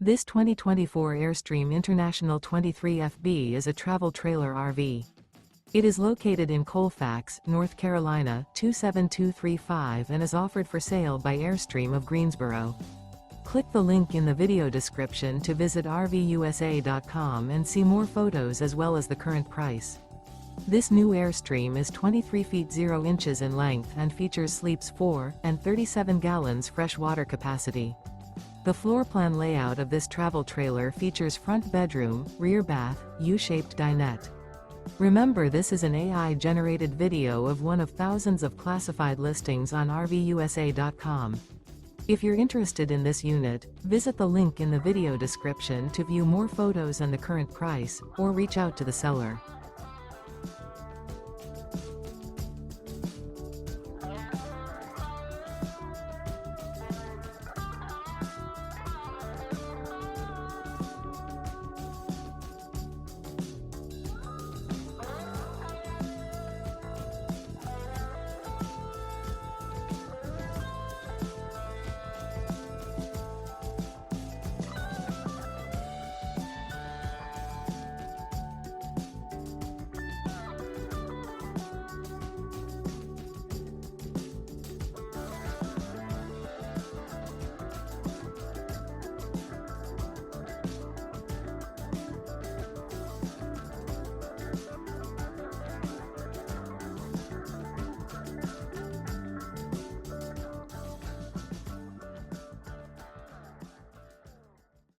This 2024 Airstream International 23FB is a travel trailer RV. It is located in Colfax, North Carolina, 27235 and is offered for sale by Airstream of Greensboro. Click the link in the video description to visit RVUSA.com and see more photos as well as the current price. This new Airstream is 23 feet 0 inches in length and features sleeps 4 and 37 gallons fresh water capacity. The floor plan layout of this travel trailer features front bedroom, rear bath, U-shaped dinette. Remember, this is an AI-generated video of one of thousands of classified listings on RVUSA.com. If you're interested in this unit, visit the link in the video description to view more photos and the current price, or reach out to the seller.